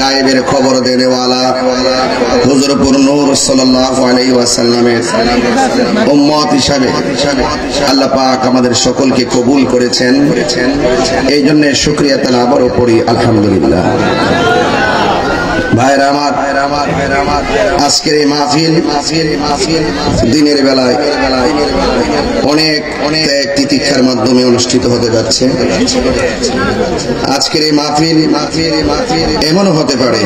গায়েবের খবর দেনেওয়ালা হুজুরপুর নূর সাল্লাল্লাহু আলাইহি ওয়াসাল্লামের উম্মত হিসাবে আল্লাহ পাক আমাদের সকলকে কবুল করেছেন। এই জন্য শুকরিয়া তাআলা আবারও পড়ি আলহামদুলিল্লাহ। ভাইরা আমার, আজকের এই মাহফিল দিনের বেলায় অনেক ত্যাগ তিতিক্ষার মাধ্যমে অনুষ্ঠিত হতে যাচ্ছে। আজকের এই মাহফিল এমনও হতে পারে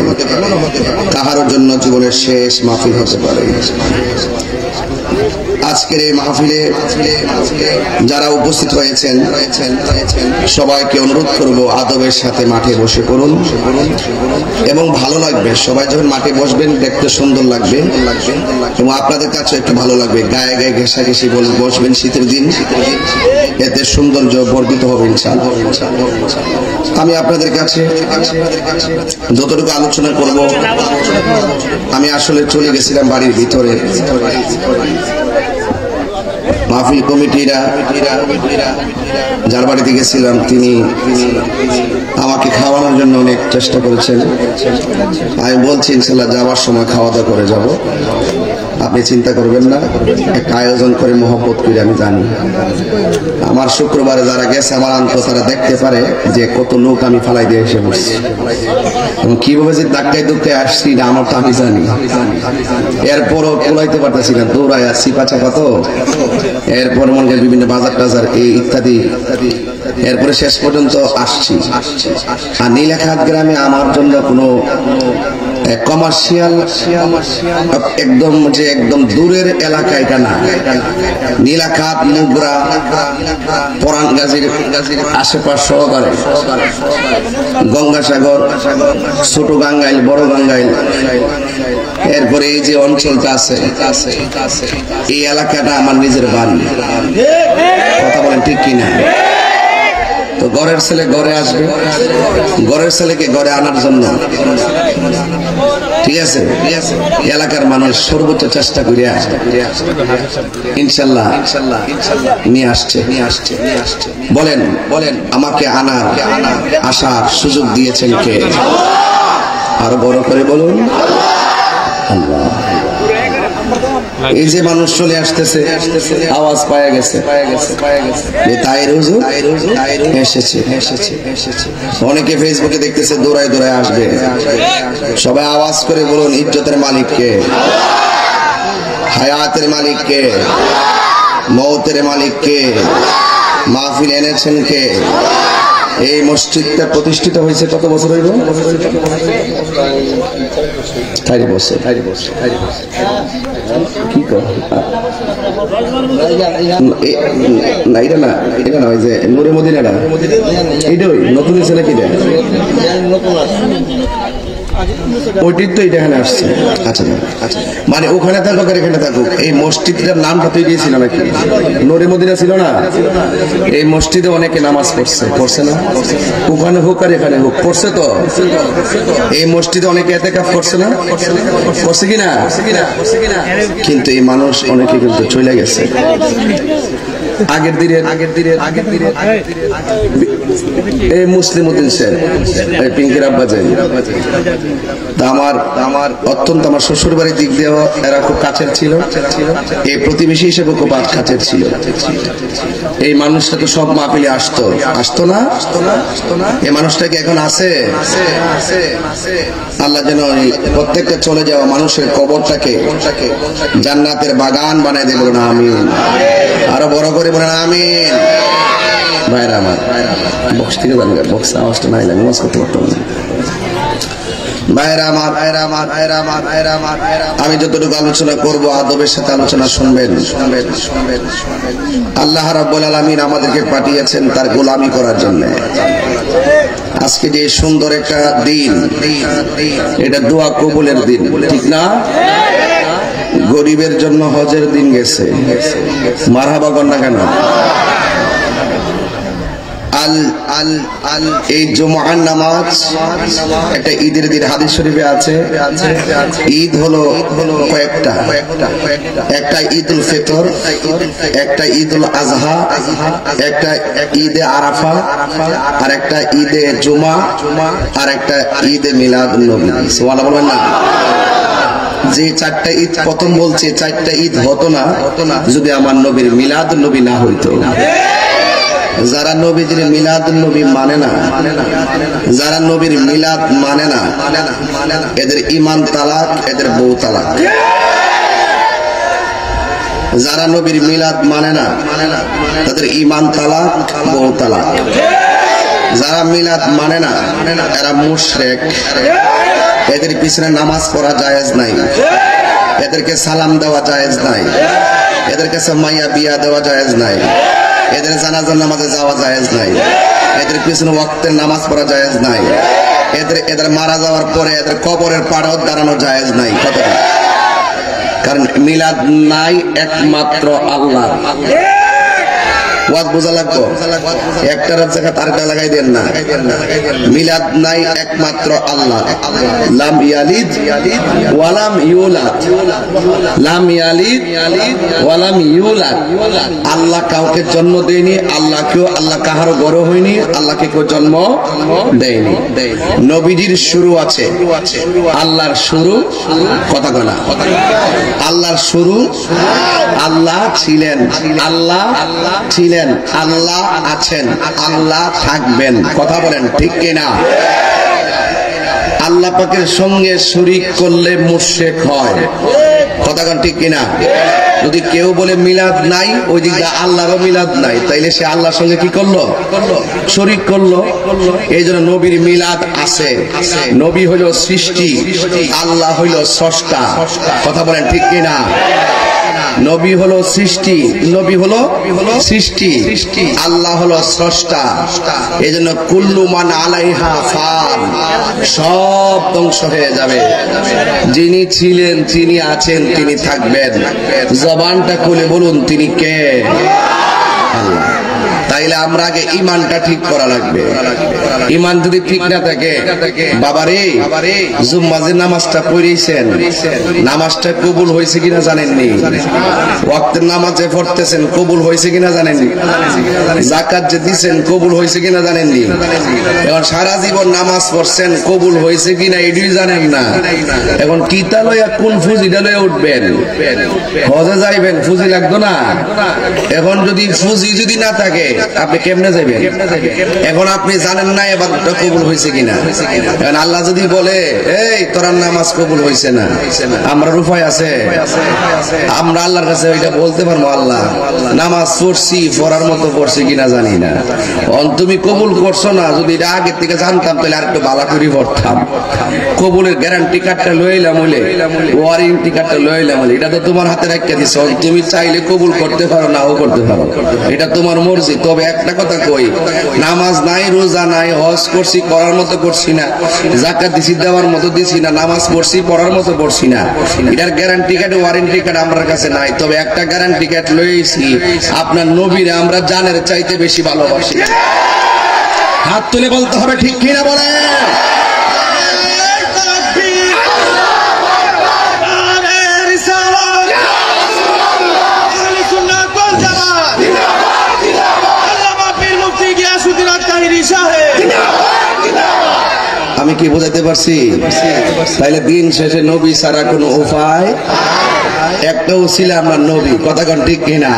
কাহারও জন্য জীবনের শেষ মাহফিল হতে পারে। আজকের এই মাহফিলে যারা উপস্থিত হয়েছেন সবাইকে অনুরোধ করব আদবের সাথে মাঠে বসে পড়ুন এবং ভালো লাগবে। সবাই যখন মাঠে বসবেন দেখতে সুন্দর লাগবে এবং আপনাদের কাছে একটু ভালো লাগবে। গায়ে গায়ে ঘেঁষাঘেঁষি বসবেন শীতের দিন, এতে সৌন্দর্য বর্ধিত হবে ইনশাআল্লাহ। আমি আপনাদের কাছে যতটুকু আলোচনা করব, আমি আসলে চলে গেছিলাম বাড়ির ভিতরে। মাহফিল কমিটিরা যার বাড়িতে গেছিলাম তিনি আমাকে খাওয়ানোর জন্য অনেক চেষ্টা করেছেন। আমি বলছি ইনশাআল্লাহ যাওয়ার সময় খাওয়া দাওয়া করে যাব, আপনি চিন্তা করবেন না। একটা আয়োজন করে মহব্বত করে আমি জানি আমার শুক্রবারে যারা গেছে আমার আন্ত তারা দেখতে পারে যে কত লোক আমি ফালাই দিয়ে এসে বসছি এবং কিভাবে যে ধাক্কায় দুঃখে আসছি না আমার তো আমি জানি। এরপরও কোলাইতে পারতেছি না, দৌড়ায় আসছি পাচা কত। এরপর মনে করেন বিভিন্ন বাজার টাজার এই ইত্যাদি, এরপরে শেষ পর্যন্ত আসছি। আর নীলাখাত গ্রামে আমার জন্য কোনো কমার্শিয়াল একদম দূরের এলাকা এটা না। নীলাখাত, মুগরা, পরান গাজীর আশেপাশ সহকারে গঙ্গাসাগর, ছোট গাঙ্গাইল, বড় গাঙ্গাইল, এরপরে এই যে অঞ্চলটা আছে এই এলাকাটা আমার নিজের বাড়ি। কথা বলেন ঠিক কিনা? তো ঘরের ছেলে ঘরে আসবে, ঘরের ছেলেকে ঘরে আনার জন্য ঠিক আছে এলাকার মানুষ সর্বোচ্চ চেষ্টা করে ইনশাল্লাহ নিয়ে আসছে। বলেন আমাকে আসার সুযোগ দিয়েছেন কে? আরো বড় করে বলুন আল্লাহ। এই যে মানুষ চলে আসতেছে আওয়াজ পাওয়া গেছে এসেছে। অনেকে ফেসবুকে দেখতেছে দৌড়ায় দৌড়ায় আসবে। সবাই আওয়াজ করে বলুন ইজ্জতের মালিক কে? হায়াতের মালিক কে? মওতের মালিক কে? মাহফিল এনেছেন কে? এই মসজিদটা প্রতিষ্ঠিত হয়েছে কত বছর হইল? 4 বছর। কি না এটা না ওই যে নূরে মদিনাটা এইটাই নতুন ছেলে কিটা ওইটির তো এটা এখানে আসছে। আচ্ছা মানে ওখানে থাকুক আর এখানে থাকুক, এই মসজিদটার নামটা তুই দিয়েছিল নাকি? নূরে মদিনা ছিল না? এই মসজিদে অনেকে নামাজ পড়ছে না? ওখানে হোক আর এখানে হোক পড়ছে তো। এই মসজিদে অনেকে ইতিকাফ করছে না? করছে কিনা? কিন্তু এই মানুষ অনেকে কিন্তু চলে গেছে। আগের দিনে এই মুসলিম উদ্দিন স্যার পিঙ্কির আব্বা যাই আমার অত্যন্ত আমার শ্বশুর বাড়ির দিক দিয়ে এরা খুব কাছের ছিল, এই প্রতিবেশী হিসেবে খুব কাছের ছিল। এই মানুষটা তো সব মাহফিলে আসতো না? এই মানুষটা কি এখন আছে? আল্লাহ যেন প্রত্যেকটা চলে যাওয়া মানুষের কবরটাকে জান্নাতের বাগান বানাই দেব না আমিন। আরো বড় করে বলেন আমিন। ভাইরা আমার বক্স থেকে জানবেন, বক্স আওয়াজটা নাই লাগে নামাজ করতে পারতাম না। আমি যতটুকু আলোচনা করব আদবের সাথে আলোচনা শুনবেন। আল্লাহ রাব্বুল আলামিন আমাদেরকে পাঠিয়েছেন তার গোলামি করার জন্য। আজকে যে সুন্দর একটা দিন, এটা দোয়া কবুলের দিন, ঠিক না? গরিবের জন্য হজের দিন গেছে, মারহাবা কর না কেন? আল আল আল এই জুমআর নামাজ একটা ঈদের দিন হাদিস শরীফে আছে। ঈদ হলো কয়েকটা, একটা ঈদুল ফিতর, একটা ঈদুল আজহা, একটা ঈদে আরাফা, আর একটা ঈদে জুমা, আর একটা ঈদে মিলাদুন নবী। সুবহানাল্লাহ বলবেন না? যে চারটা ঈদ প্রথম বলছে, চারটা ঈদ হতো না যদি আমার নবীর মিলাদুন নবী না হইতো। যারা নবীজির মিলাদুন নবী মানে না, যারা নবীর মিলাদ মানে না, এদের ঈমান তালাক, এদের বউ তালাক। যারা নবীর মিলাদ মানে না তাদের ঈমান তালাক, বউ তালাক। যারা মিলাদ মানে না এরা মুশরিক, এদের পিছনে নামাজ পড়া জায়েজ নাই, এদেরকে সালাম দেওয়া জায়েজ নাই, এদের কাছে মাইয়া বিয়া দেওয়া জায়েজ নাই, এদের জানাজার নামাজে যাওয়া জায়েজ নাই, এদের পিছনে ওয়াক্তের নামাজ পড়া জায়েজ নাই, এদের মারা যাওয়ার পরে এদের কবরের পাড়েও দাঁড়ানো জায়েজ নাই। কতটা? কারণ মিলাদ নাই একমাত্র আল্লাহ। ওয়াজ বোঝা লাগবো, একটার জায়গা তারটা লাগাই দেন না। মিলাদ নাই একমাত্র আল্লাহ। লাম ইয়ালিদ ওয়ালাম ইউলাদ, লাম ইয়ালিদ ওয়ালাম ইউলাদ। আল্লাহ কাউকে জন্ম দেয়নি, আল্লাহ কাহারও বড় হয়নি, আল্লাহকে কেউ জন্ম দেয়নি। নবীজির শুরু আছে, আল্লাহর শুরু কথা বলা, আল্লাহর শুরু, আল্লাহ ছিলেন, আল্লাহ ছিলেন, আল্লাহ আছেন, আল্লাহ থাকবেন। কথা বলেন ঠিক কিনা? আল্লাহ পাকের সঙ্গে শরীক করলে মুশরিক হয়। কথা বলেন ঠিক কিনা? যদি কেউ বলে মিলাদ নাই, ওই দিকটা আল্লাহরও মিলাদ নাই, তাইলে সে আল্লাহর সঙ্গে কি করলো? শরীক করলো। এই জন্য নবীর মিলাদ আছে। নবী হইল সৃষ্টি, আল্লাহ হইল স্রষ্টা। কথা বলেন ঠিক কিনা? নবী হলো সৃষ্টি, নবী হলো সৃষ্টি, আল্লাহ হলো স্রষ্টা। এই জন্য কুল্লু মান আলাইহা ফান, সব ধ্বংস হয়ে যাবে। যিনি ছিলেন, যিনি আছেন, তিনি থাকবেন। জবানটা খুলে বলুন তিনি কে? আল্লাহ। তাইলে আমরা আগে ইমানটা ঠিক করা লাগবে। ইমান যদি ঠিক না থাকে, বাবারে জুম্মাজের নামাজটা পড়েছেন, নামাজটা কবুল হয়েছে কিনা জানেননি? ওয়াক্তের নামাজে পড়তেছেন, কবুল হয়েছে কিনা জানেননি? যাকাত যে দিচ্ছেন, কবুল হয়েছে কিনা জানেননি? এখন সারা জীবন নামাজ পড়ছেন, কবুল হয়েছে কিনা এটাই জানেন না। এখন কিতা লইয়া কোন ফুজিটা লইয়া উঠবেন? হজে যাইবেন, ফুজি লাগতো না? এখন যদি ফুজি যদি না থাকে, আপনি কেমনে যাবেন? এখন আপনি জানেন না এবারটা কবুল হয়েছে কিনা। এখন আল্লাহ যদি বলে, এই তোরার নামাজ কবুল হয়েছে না, আমরা উপায় আছে? আমরা আল্লাহর কাছে ওইটা বলতে পারবো, আল্লাহ নামাজ পড়ছি, পড়ার মতো পড়ছি কিনা জানি না। তুমি কবুল করছো না, যদি এটা আগের থেকে জানতাম তাহলে আর একটু বালা করে পড়তাম। কবুলের গ্যারান্টি কার্ডটা লইলাম হলে, ওয়ারেন্টি কার্ডটা লইলাম হলে, এটা তো তোমার হাতে রাখিয়ে দিচ্ছ। তুমি চাইলে কবুল করতে পারো, নাও করতে পারো, এটা তোমার মর্জি। তবে একটা কথা কই, নামাজ নাই, রোজা নাই, হজ করছি করার মতো করছি না, যাকাত দিছি দেওয়ার মতো দিছি না, নামাজ পড়ছি পড়ার মতো পড়ছি না, এটার গ্যারান্টি কার্ড ওয়ারেন্টি কার্ড আমার কাছে নাই। তবে একটা গ্যারান্টি কার্ড লইছি, আপনার নবীরে আমরা জানের চাইতে বেশি ভালোবাসি। হাত তুলে বলতে হবে ঠিক কিনা বলেন? আমি কি বোঝাতে পারছি? তাইলে দিন শেষে নবী ছাড়া কোনো উপায় একটাও ছিল আমার নবী। কথা কোন ঠিক কিনা?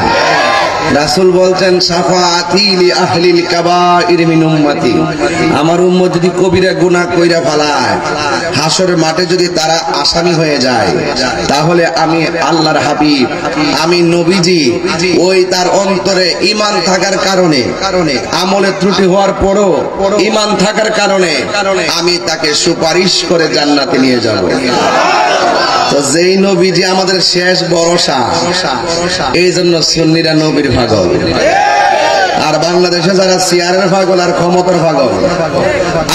রাসূল বলছেন, শাফাআতি লি আহলিল কাবাইর মিন উম্মতি, আমার উম্মত যদি কবিরা গুনাহ কইরা ফেলায়, হাসরের মাঠে যদি তারা আসামি হয়ে যায়, তাহলে আমি আল্লাহর হাবিব, আমি নবীজি, ওই তার অন্তরে ঈমান থাকার কারণে, আমলে ত্রুটি হওয়ার পরও ঈমান থাকার কারণে আমি তাকে সুপারিশ করে জান্নাতে নিয়ে যাব। তো যেই নবীজি আমাদের শেষ ভরসা, এই জন্য সুন্নিরা নবীর পাগল। আর বাংলাদেশে যারা চেয়ারের পাগল আর ক্ষমতার পাগল,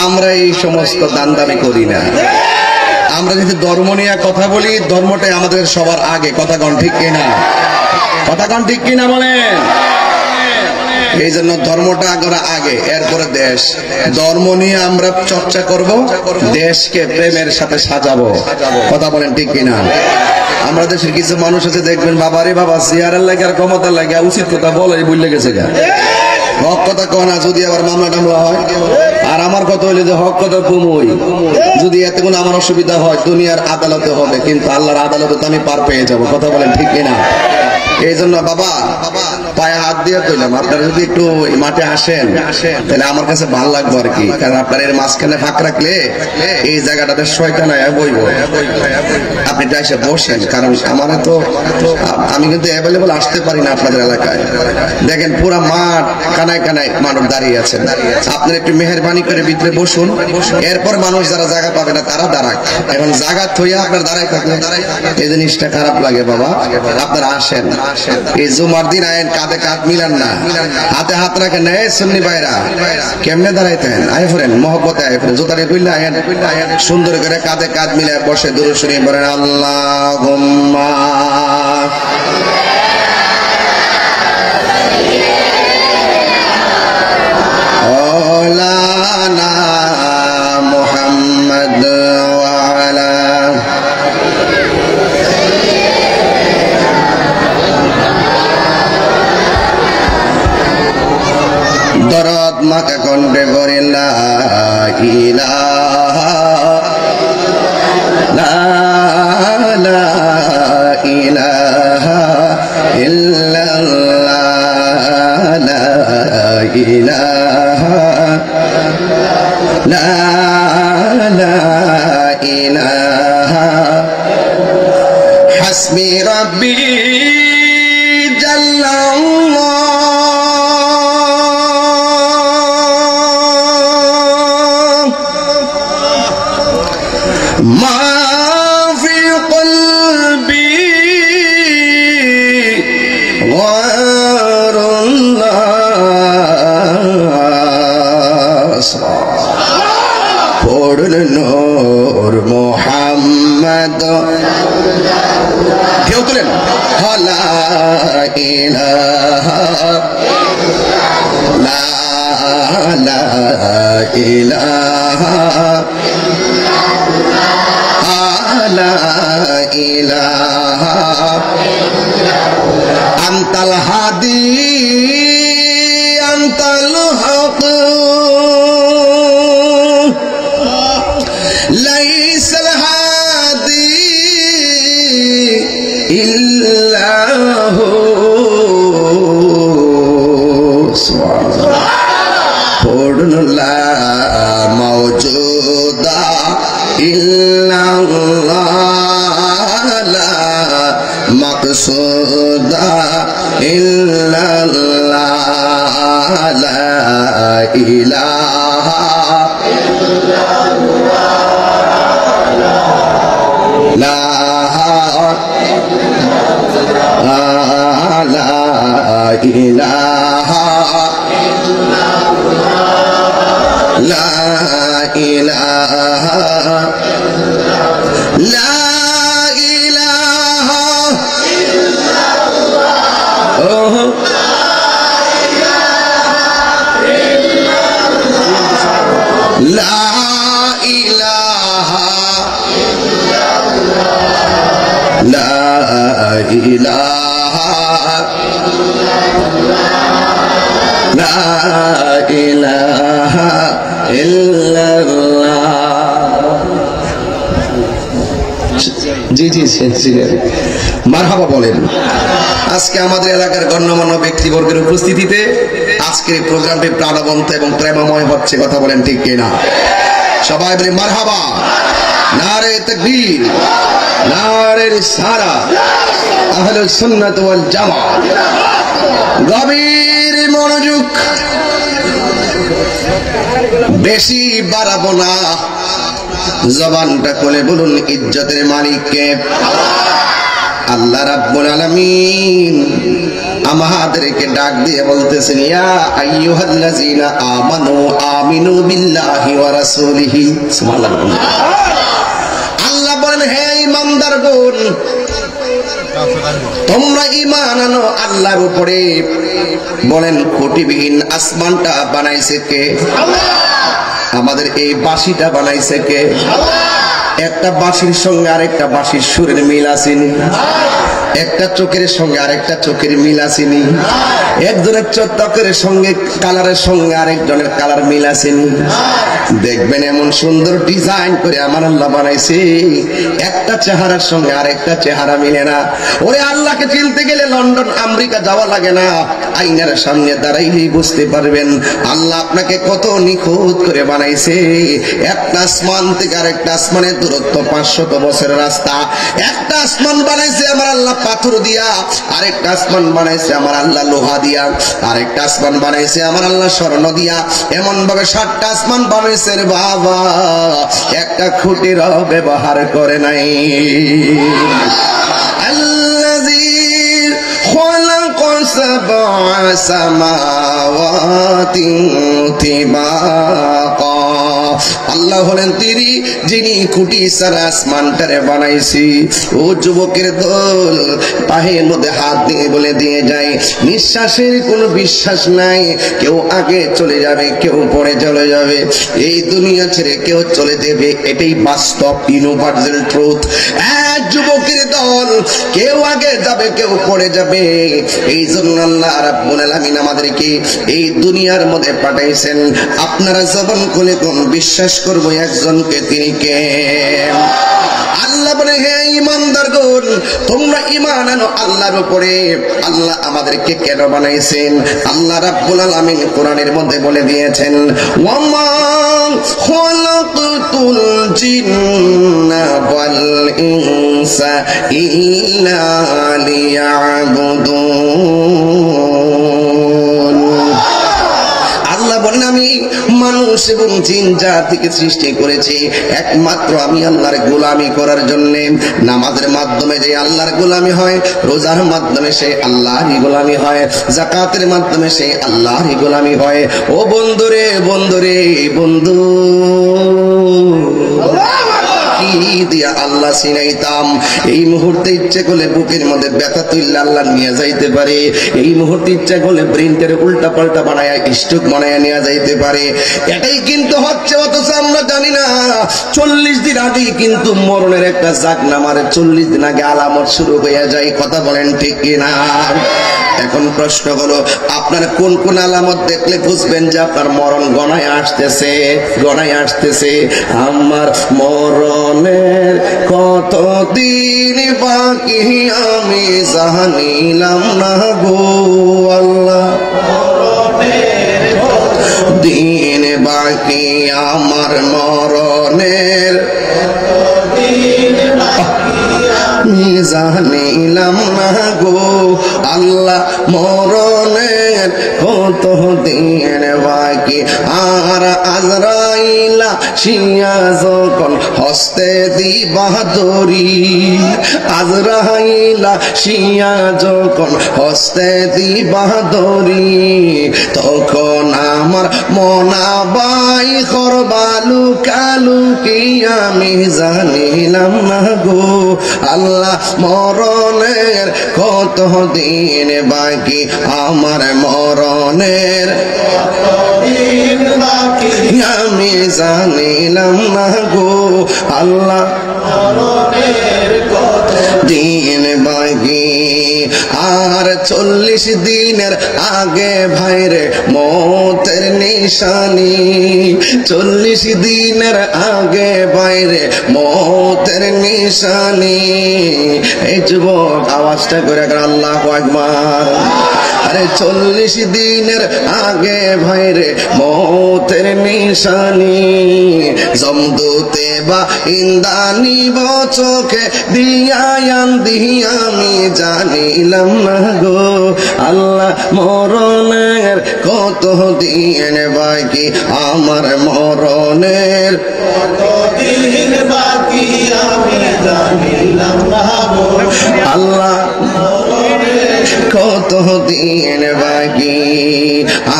আমরা এই সমস্ত দান্দামি করি না। আমরা যদি ধর্ম নিয়ে কথা বলি, ধর্মটাই আমাদের সবার আগে। কথা কন ঠিক কিনা? কথা কন ঠিক কিনা বলেন? এই জন্য ধর্মটা আগে, এরপরে দেশ। ধর্ম নিয়ে আমরা চর্চা করব, দেশকে প্রেমের সাথে সাজাবো। কথা বলেন ঠিক কিনা? আমরা দেশের কিছু মানুষ আছে দেখবেন, বাবারে বাবা চেয়ারের লাগে আর ক্ষমতার লাগে উচিত কথা বলে ভুলে গেছে গা। হক কথা কয় না, যদি আবার মামলা টামলা হয়। আর আমার কথা হইলে যে হক কথা কমই, যদি এত কোনো আমার অসুবিধা হয় দুনিয়ার আদালতে হবে, কিন্তু আল্লাহর আদালতে তো আমি পার পেয়ে যাবো। কথা বলেন ঠিক কিনা? এই জন্য বাবা পায়ে হাত দিয়ে কইলাম, আপনারা যদি একটু মাঠে আসেন তাহলে আমার কাছে ভালো লাগবে আর কি। কারণ আপনার এর মাঝখানে ফাঁক রাখলে এই জায়গাটাতে শয়তান বইব। আপনি এসে বসেন, কারণ আমার তো আমি কিন্তু অ্যাভেলেবল আসতে পারি না আপনাদের এলাকায়। দেখেন পুরা মাঠ কানায় কানায় মানুষ দাঁড়িয়ে আছেন। আপনারা একটু মেহেরবানি করে ভিতরে বসুন, এরপর মানুষ যারা জায়গা পাবে না তারা দাঁড়াক। এখন জায়গা থইয়া আপনার দাঁড়ায় থাকলে এই জিনিসটা খারাপ লাগে। বাবা আপনারা আসেন, এই জুমার দিন আয়েন, কাঁধে কাঁধ মিলান না, হাতে হাত রাখেন না। এই সুন্নি ভাইরা কেমনে দাঁড়াইতেন? আয় ফেরেন মহব্বতে, আয় ফেরেন জুতারে কইলে আয়েন, সুন্দর করে কাঁধে কাঁধ মিলায় বসে দুরূদ শরীফ পড়েন। আল্লাহুম্মা মাওলানা মুহাম্মদ ওয়া আলা দরদ মাকা কণ্ঠে পড়ে লা ইলাহা লা ইলাহা ইল্লাল্লাহ লা ইলাহা লা ইলাহা হাসবি রাব্বি জাল্লাল্লাহ মা ফি কলবি গায়রুল্লাহ পড়ল নূর মুহাম্মদ কেউ তুলেন লা ইলাহা লা ইলাহা লা ইলাহা আনতাল হাদি আনতাল হক লাইসাল হাদি ইল্লাহু সুবহানাল্লাহ পড়নুল্লাহ মাওজুদা ইল্লাল্লাহ লা মাকসুদা ইল্লাল্লাহ লা ইলাহা লা ইলাহা লা ইলাহা লা ইলাহা ইল্লাল্লাহ লা ইলাহা লা ইলাহা লা ইলাহা ইল্লাল্লাহ। জি জি মারহাবা বলেন। আজকে আমাদের এলাকার গণ্যমান্য ব্যক্তিবর্গের উপস্থিতিতে আজকের এই প্রোগ্রামটি প্রাণবন্ত এবং প্রেমময় হচ্ছে। কথা বলেন ঠিক কিনা? সবাই বলে মারহাবা, নারে তাকবীর, নারে রিসালাত, আহলুস সুন্নাত ওয়াল জামাত। গভীর মনোযোগ, বেশি বাড়াবো না, জবানটা খুলে বলুন ইজ্জতের মালিককে। আল্লাহ রাব্বুল আলামিন আমাদেরকে ডাক দিয়ে বলতেছেন, ইয়া আইয়ুহাল্লাযীনা আমানু আমিনু বিল্লাহি ওয়া রাসূলিহি। সুবহানাল্লাহ। আল্লাহ বলেন, হে ঈমানদারগণ, তোমরা ঈমান আনো আল্লাহর উপরে। বলেন খুঁটিবিহীন আসমানটা বানাইছে কে? আমাদের এই বাঁশিটা বানাইছে কে? একটা বাঁশির সঙ্গে আরেকটা বাঁশির সুরের মিল আসেনি, একটা চোখের সঙ্গে আরেকটা চোখের মিল আসেনি, একজনের চোখের সঙ্গে কালারের সঙ্গে আরেকজনের কালার মিল আসেনি। দেখবেন এমন সুন্দর ডিজাইন করে আমার আল্লাহ বানাইছে, একটা চেহারার সঙ্গে আরেকটা চেহারা মিলে না। ওরে আল্লাহকে চিনতে গেলে লন্ডন আমেরিকা যাওয়া লাগে না, আইনার সামনে দাঁড়াইলেই বুঝতে পারবেন আল্লাহ আপনাকে কত নিখুঁত করে বানাইছে। একটা আসমান থেকে আরেকটা আসমানের দূরত্ব 500 বছরের রাস্তা। একটা আসমান বানাইছে আমার আল্লাহ পাথর দিয়া, আরেকটা আসমান বানাইছে আমার আল্লাহ লোহা দিয়া, আরেকটা আসমান বানাইছে আমার আল্লাহ স্বর্ণ দিয়া। এমন ভাবে 7টা আসমান বানাইছে রে বাবা, একটা খুঁটির ব্যবহার করে নাই। আল্লাযী খালাকা সাবআ সামাওয়াতিন তিবাকা। আল্লাহ হলেন তিনি যিনি খুঁটি ছাড়া আসমানটারে বানাইছি। ও যুবকের দল, পায়ের মধ্যে হাত দিয়ে বলে দিয়ে যায়, নিঃশ্বাসের কোনো বিশ্বাস নাই। কেউ আগে চলে যাবে, কেউ পরে চলে যাবে, এই দুনিয়া ছেড়ে কেউ চলে যাবে, এটাই বাস্তব ইউনিভার্সাল ট্রুথ। যুবকের দল, কেউ আগে যাবে, কেউ পরে যাবে। এই জন্য আল্লাহ রাব্বুল আলামিন আমাদেরকে এই দুনিয়ার মধ্যে পাঠাইছেন। আপনারা জবান খুলে কোন বিশ্বাস করবো একজনকে, তিনি কে? আল্লাহ বলে, হে ঈমানদারগণ, তোমরা ঈমান আনো আল্লাহর উপরে। আল্লাহ আমাদেরকে কেন বানাইছেন? আল্লাহ রাব্বুল আলামিন কোরআনের মধ্যে বলে দিয়েছেন, ওয়ামা খালাকতুল জিন্না ওয়াল ইনসা ইল্লা লিয়াবুদুন। আল্লাহ বলেন, আমি মানুষ এবং জিন জাতিকে সৃষ্টি করেছি একমাত্র আমি আল্লাহর গোলামি করার জন্য। নামাজের মাধ্যমে যে আল্লাহর গোলামি হয়, রোজার মাধ্যমে সে আল্লাহরই গোলামি হয়, যাকাতের মাধ্যমে সে আল্লাহরই গোলামি হয়। ও বন্ধুরে বন্ধুরে বন্ধু, কি দিয়া আল্লাহ চিনাইতাম? এই মুহূর্তে ইচ্ছে করলে বুকের মধ্যে ব্যথা তুললে আল্লাহ নিয়ে যাইতে পারে। এই মুহূর্তে ইচ্ছা করলে ব্রেনটারে উল্টা পাল্টা বানায়া স্ট্রোক বানায়া নিয়ে যাইতে পারে। এটাই কিন্তু হচ্ছে, অথচ আমরা জানি না। 40 দিন আগে কিন্তু মরণের একটা জাগ নামার, 40 দিন আগে আলামত শুরু হয়ে যায়। কথা বলেন ঠিক কিনা? এখন প্রশ্ন হলো, আপনার কোন কোন আলামত দেখলে বুঝবেন যে আপনার মরণ গণায় আসতেছে? গণায় আসতেছে। আমার মরণের কতদিন বাকি আমি জানিলাম না গো আল্লাহ। দিন বাকি আমার মরণের জানিলাম না গো আল্লাহ। মরণের কত দিন বাকি, আর আজরাইলা শিয়া যখন হস্তে দিবা দড়ি, আজরাইলা শিয়া যখন হস্তে দিবা দড়ি, তখন আমার মনাবাই করবালু কালু কি আমি জানিলাম না গো আল্লাহ। মরণের কত দিন বাকি আমার মরণের আমি জানিলাম না গো আল্লাহ। দিন বাকি আর 40 দিনের আগে ভাইরে মৌতের নিশানি, 40 দিনের আগে বাইরে মৌতের নিশানি। এই যুবক আওয়াজটা করে আল্লাহু আকবার। আরে 40 দিনের আগে ভাইরে মৌতের নিশানি, জমদুতে বা ইন্দানি চোখে দিয়ায়ান দিয়া আমি জানিলাম না গো আল্লাহ। মরণের কত দিন বাকি আমার মরণের দিন বাকি আমি জানিলাম না গো আল্লাহ। কত দিন বাকি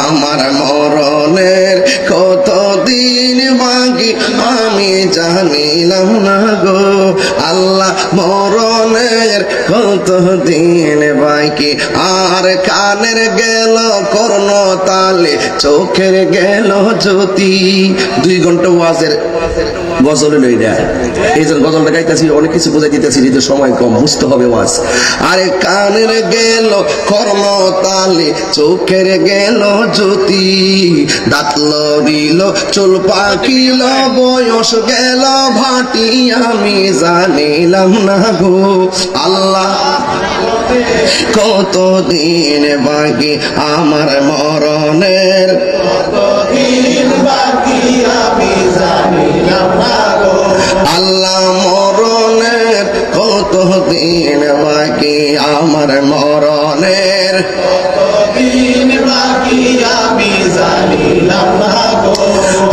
আমার মরণের, কত দিন বাকি আমি জানি জানিলাম না গো আল্লাহ মরণের কত দিন বাকি আর কানের গেল কর্ণ তালে চোখের গেল জ্যোতি 2 ঘন্টা ওয়াজের গজলে লই না এই জন্য গজলটা গাইতেছি অনেক কিছু বোঝাই দিতেছি যেহেতু সময় কম বুঝতে হবে ওয়াজ আরে কানের গেল কর্ণ তালে চোখের গেল জ্যোতি দাঁত লড়িল চুল পাকিল বয়স গেল ভাটি আমি জানিলাম না গো আল্লাহ কত দিন বাকি আমার মরণের আল্লাহ মরণের কত দিন বাকি আমার মরণের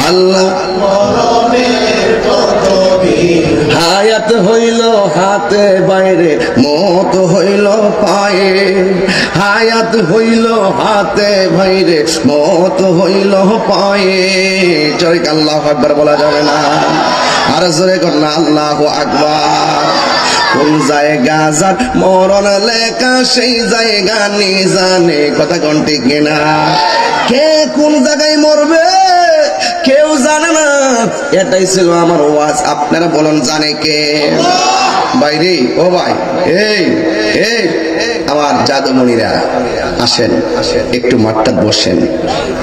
আল্লাহ হায়াত হইল হাতে বাইরে মত হইল পায়ে হায়াত হইল হাতে বাইরে মত হইল পায়ে জয় আল্লাহু আকবার বলা যাবে না আর জোরে কর না আল্লাহু আকবার কোন জায়গা যার মরণ লেখা সেই জায়গা নি জানে কথা কোন ঠিক কিনা কে কোন জায়গায় মরবে কেউ জানে না এটাই ছিল আমার ওয়াজ আপনারা বলেন জানে কে বাইরে ও ভাই এই এই আমার জাদুমণিরা আসেন একটু মাঠটা বসেন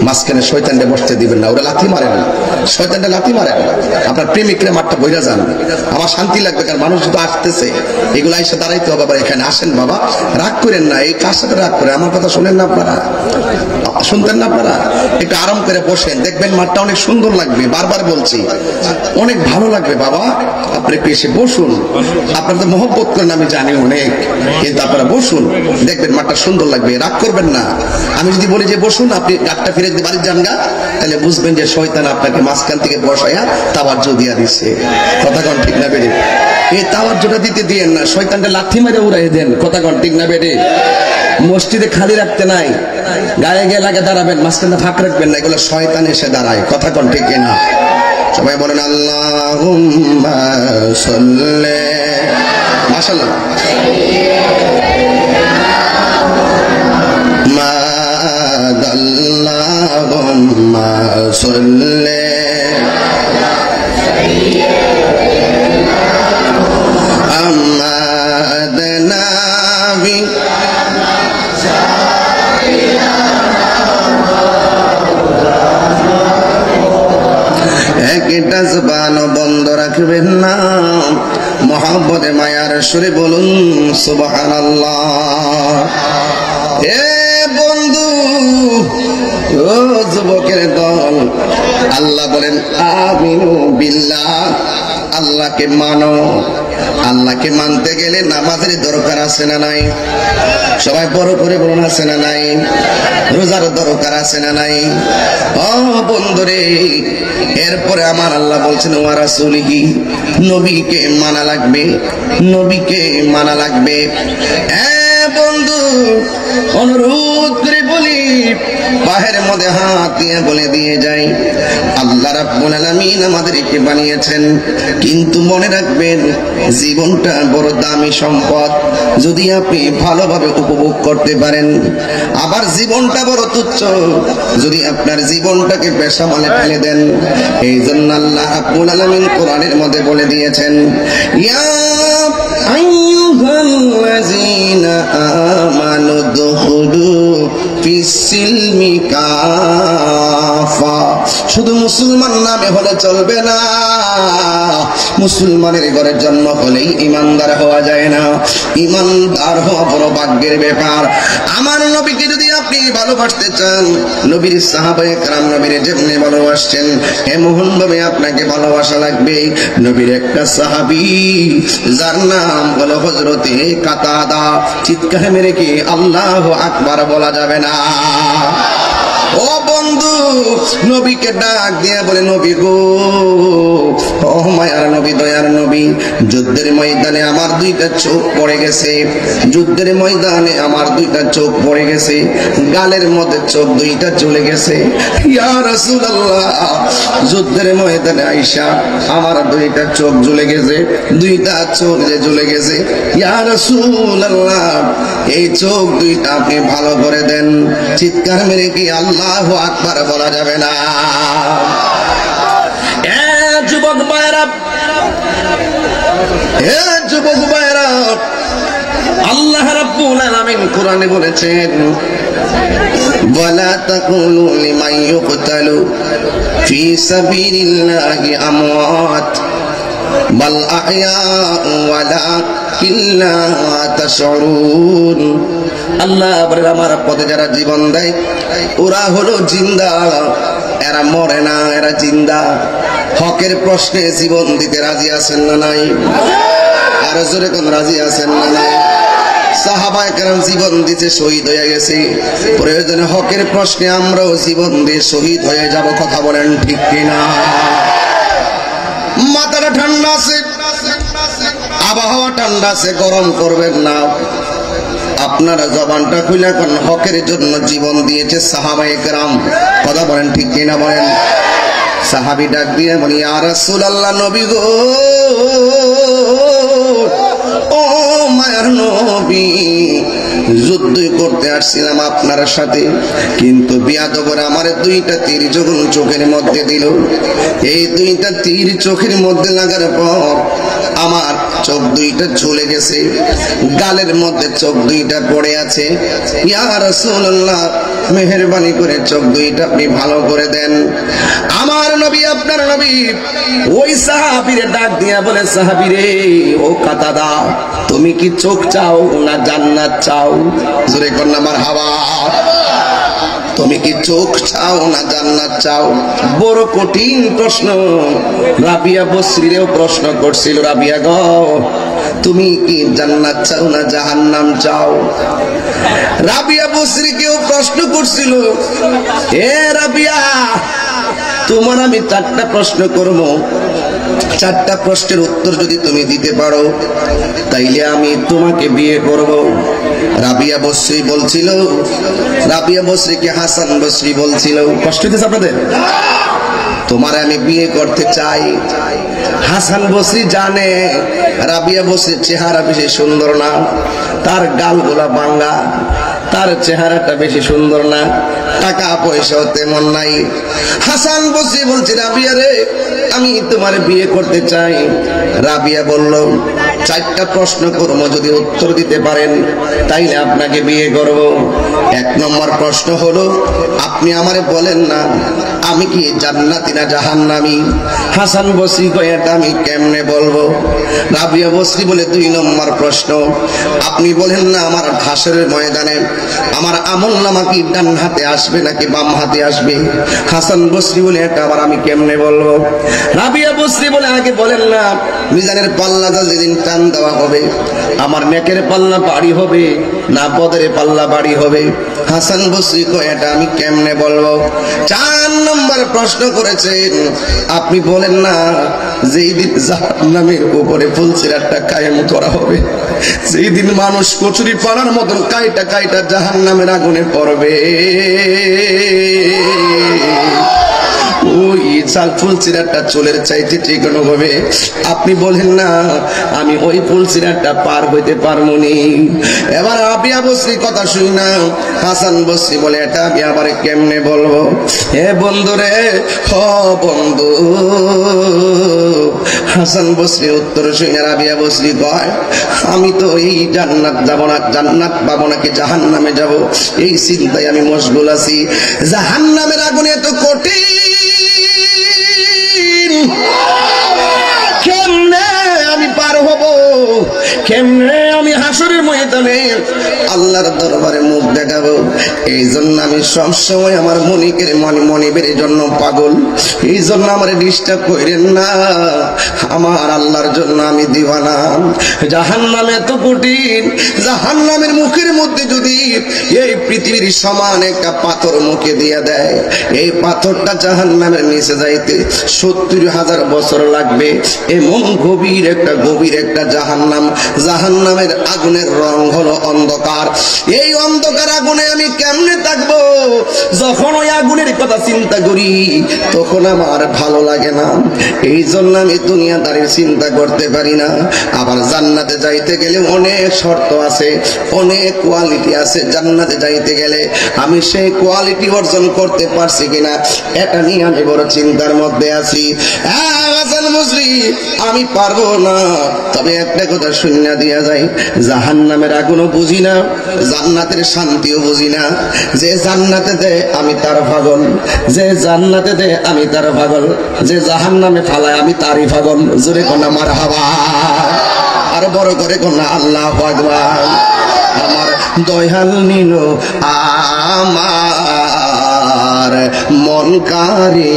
মাঝখানে শয়তানটা বসতে দিবেন না ওরা লাথি মারেন শয়তানটা লাথি মারেন আপনার প্রেমিকরা মাঠটা বইরা যান আমার শান্তি লাগবে কারণ মানুষ তো আসতেছে এগুলো এসে দাঁড়াইতে হবে আবার এখানে আসেন বাবা রাগ করেন না এই কার সাথে রাগ করে আমার কথা শুনেন না আপনারা শুনতেন না আপনারা একটু আরাম করে বসেন দেখবেন মাঠটা অনেক সুন্দর লাগবে বারবার বলছি অনেক ভালো লাগবে বাবা আপনি একটু এসে বসুন আপনারা তো মহব্বত করেন আমি জানি অনেক কিন্তু আপনারা বসুন দেখবেন মাঠটা সুন্দর লাগবে রাগ করবেন না আমি যদি বলি যে বসুন আপনি গাটটা ফিরে বাড়ির যান গা তাহলে বুঝবেন যে শয়তান আপনাকে মাঝখান থেকে বসায়া তাওয়াজ্জু দিয়া দিছে কথা কোন ঠিক না বেরে এই তাওয়াজ্জুটা দিতে দিয়েন না শয়তানটা লাথি মেরে উড়াই দেন কথা কোন ঠিক না বেরে মসজিদে খালি রাখতে নাই গায়ে গিয়ে লাগে দাঁড়াবেন মাঝখানে ফাঁক রাখবেন না এগুলো শয়তান এসে দাঁড়ায় কথা কোন ঠিক না সবাই বলেন আল্লাহুম্মা সাল্লি মাশাআল্লাহ আল্লাহুম্মা সাল্লি আহমদ নবী একটা জবান বন্ধ রাখবেন না মহব্বতে মায়ার সুরে বলুন সুবহানাল্লাহ এ বন্ধু ও যুবকের দল আল্লাহ বলেন আমিনু বিল্লাহ আল্লাহকে মানো আল্লাহকে মানতে গেলে নামাজের দরকার আছে না নাই সবাই বড় করে বলুন আছে না নাই রোজার দরকার আছে না নাই ও বন্ধুরে এরপরে আমার আল্লাহ বলছেন ওয়া রাসূলিহি নবীকে মানা লাগবে নবীকে মানা লাগবে বন্ধু অনুরোধ করে বলি পায়ের মধ্যে হাত দিয়ে বলে দিয়ে যাই আল্লাহ রাব্বুল আলামিন আমাদেরকে বানিয়েছেন কিন্তু মনে রাখবেন জীবনটা বড় দামি সম্পদ যদি আপনি ভালোভাবে উপভোগ করতে পারেন আবার জীবনটা বড় তুচ্ছ যদি আপনার জীবনটাকে বেসামালে ফেলে দেন এই জন্য আল্লাহ রাব্বুল আলামিন কোরআনের মধ্যে বলে দিয়েছেন ইয়া আইয়ুহাল্লাযীনা আমানু দুখুলু ফিস-সিলমি কাফা শুধু মুসলমান নামে হলে চলবে না মুসলমানের ঘরে জন্ম হলেই ইমানদার হওয়া যায় না ইমানদার হওয়া বড় ভাগ্যের ব্যাপার আমার নবীকে যদি আপনি ভালোবাসতে চান নবীর সাহাবায়ে কেরাম নবীর যেমনি ভালোবাসছেন এমন ভাবে আপনাকে ভালোবাসা লাগবে নবীর একটা সাহাবী যার নাম হলো হযরতে কাতাদা চিৎকার মেরে কি আল্লাহু আকবার বলা যাবে না ও বন্ধু, নবীকে ডাক দিয়ে বলে, নবী গো, ও মায়ার নবী, দয়ার নবী, যুদ্ধের ময়দানে আমার দুইটা চোখ পড়ে গেছে, যুদ্ধের ময়দানে আমার দুইটা চোখ পড়ে গেছে, গালের মধ্যে চোখ দুইটা চলে গেছে। ইয়া রাসূলুল্লাহ, যুদ্ধের ময়দানে আইসা আমার দুইটা চোখ জ্বলে গেছে, দুইটা চোখ যে জ্বলে গেছে। ইয়া রাসূলুল্লাহ, এই চোখ দুইটা আপনি ভালো করে দেন। চিৎকার মেরে কি আল্লাহু আকবার বলা যাবে না? এ যুবক ভাইরা, এ যুবক ভাইরা, আল্লাহ রাব্বুল আলামিন কোরআনে বলেছেন, ওয়ালা তাকুলু লিমান ইউকতালু ফি সাবিলিল্লাহি আমওয়াত বাল আহইয়াউ ওয়ালাকিন লা তাশউরুন। আল্লাহ বলে, আমার পথে যারা জীবন দেয় ওরা হলো জিন্দা, এরা মরে না, এরা জিন্দা। হকের প্রশ্নে জীবন দিতে রাজি আছেন না নাই? আর জোরে কোন রাজি আছেন না নাই? সাহাবায়ে কেরাম জীবন দিতে শহীদ হয়ে গেছে, প্রয়োজনে হকের প্রশ্নে আমরাও জীবন দিয়ে শহীদ হয়ে যাব। কথা বলেন ঠিক কিনা? মাথাটা ঠান্ডা আছে, আবহাওয়া ঠান্ডা আছে, গরম করবেন না। আপনারা জবানটা খুলে কোন হকের জন্য জীবন দিয়েছে সাহাবায়ে কেরাম। কথা বলেন ঠিক কিনা? বলেন। সাহাবী ডাক দিয়ে বলি, ইয়া রাসূলুল্লাহ, নবী গো, ও মায়ার নবী, যুদ্ধ করতে আসছিলাম আপনার সাথে, কিন্তু বিয়াদবরা আমার দুইটা তীর যখন চোখের মধ্যে দিল, এই দুইটা তীর চোখের মধ্যে লাগার পর আমার চোখ দুইটা ঝুলে গেছে, গালের মধ্যে চোখ দুইটা পড়ে আছে। ইয়া রাসূলুল্লাহ, মেহেরবানি করে চোখ দুইটা আপনি ভালো করে দেন। আমার নবী, আপনার নবী ওই সাহাবীরে ডাক দিয়া বলে, সাহাবীরে, ও কাতাদা, তুমি কি চোখ চাও না জান্নাত চাও? জোরে কর না মারহাবা। তুমি কি চোখ চাও না জান্নাত চাও? বড় কঠিন প্রশ্ন। রাবিয়া বসরিরেও প্রশ্ন করছিল, রাবিয়া গো, তুমি কি জান্নাত চাও না জাহান্নাম চাও? রাবিয়া বসরিকেও প্রশ্ন করছিল, এ রাবিয়া, তোমার আমি চারটা প্রশ্ন করব, চারটা প্রশ্নের উত্তর যদি তুমি দিতে পারো তাইলে আমি তোমাকে বিয়ে করব। রাবিয়া বসরি বলছিল, রাবিয়া বসরিকে হাসান বসরি বলছিল, কষ্ট হচ্ছে আপনাদের? তোমার আমি বিয়ে করতে চাই। হাসান বসরি জানে রাবিয়া বসরির চেহারা বেশি সুন্দর না, তার গালগুলা ভাঙা, তার চেহারাটা বেশি সুন্দর না, টাকা পয়সাও তেমন নাই। হাসান বসরি বলছে, রাবিয়া রে, আমি তোমার বিয়ে করতে চাই। রাবিয়া বলল, চারটা প্রশ্ন করবো, যদি উত্তর দিতে পারেন তাইলে আপনাকে বিয়ে করব। এক নম্বর প্রশ্ন হলো, আপনি আমারে বলেন না আমি কি জান্নাতি না জাহান্নামী? হাসান বসরি কয়, এটা আমি কেমনে বলবো? রাবিয়া বসরি বলে, দুই নম্বর প্রশ্ন, আপনি বলেন না আমার হাসরের ময়দানে আমার আমলনামা কি ডান হাতে আসবে নাকি বাম হাতে আসবে? হাসান বসরি বলে, এটা আবার আমি কেমনে বলবো? রাবিয়া বসরি বলে, আগে বলেন না মিজানের পাল্লাটা যেদিন টান দেওয়া হবে আমার নেকের পাল্লা বাড়ি হবে না বদরের পাল্লা বাড়ি হবে? হাসান বসরি কয়, এটা আমি কেমনে বলবো? চার নম্বর প্রশ্ন করেছেন, আপনি বলেন না যেই দিন জাহান্নামের উপরে ফুলসিরাতটা কায়েম করা হবে, যেই দিন মানুষ কচুরি পানার মতন কাইটা কাইটা জাহান্নামের আগুনে পড়বে, ওই ফুলসিরাতটা চুলের চাইতে ঠিকানো হবে, আপনি বলেন না আমি ওই ফুলসিরাতটা পার হইতে পারবো নি? এবার রাবিয়া বসরি কথা শুনি না, হাসান বসরি বলে, এটা আমি আবার কেমনে বলবো? হে বন্ধু রে, হ বন্ধু। হাসান বসরি উত্তর শুনে রাবিয়া বসরি কয়, আমি তো এই জান্নাত যাব না, জান্নাত পাবো নাকি জাহান্নামে যাব, এই চিন্তায় আমি মশগুল আছি। জাহান্নামের আগুনে তো কঠিন, কেমনে আমি পার হব? কেমনে আমি হাসরের ময়দানে ময়দানে আল্লাহর দরবারে মুখ দেখাবো। এই জন্য আমি সবসময় আমার মনিবের জন্য পাগল। এই জন্য আমার ডিস্টার্ব করেন না, আমার আল্লাহর জন্য আমি দিওয়ানা। জাহান্নাম এত কঠিন, জাহান্নামের মুখের মধ্যে যদি এই পৃথিবীর সমান একটা পাথর মুখে দিয়ে দেয়, এই পাথরটা জাহান্নামের নিচে যাইতে 70,000 বছর লাগবে। এমন গভীর একটা জাহান্নাম। জাহান্নামের আগুনের রং হলো অন্ধকার। এই অন্ধকার আগুনে আমি কেমনে থাকবো? যখন ওই আগুনের কথা চিন্তা করি তখন আমার ভালো লাগে না। এই জন্য আমি দুনিয়াদারির চিন্তা করতে পারি না। আবার জান্নাতে যাইতে গেলে অনেক শর্ত আছে, অনেক কোয়ালিটি আছে। জান্নাতে যাইতে গেলে আমি সেই কোয়ালিটি অর্জন করতে পারছি কিনা এটা নিয়ে আমি বড় চিন্তার মধ্যে আছি। আমি পারবো না। তবে একটা কথা শুনিয়া দিয়া যায়, জাহান্নামের আগুনও বুঝি না, জান্নাতের শান্তিও বুঝি না। যে জান্নাতে দেয় আমি তার পাগল, যে জান্নাতে দেয় আমি তার পাগল, যে জাহান্নামে ফালায় আমি তারই পাগল। জোরে কোনা মারহাবা, আর বড় করে কোনা আল্লাহু আকবার। আমার দয়াল নিল আমার মন কারে।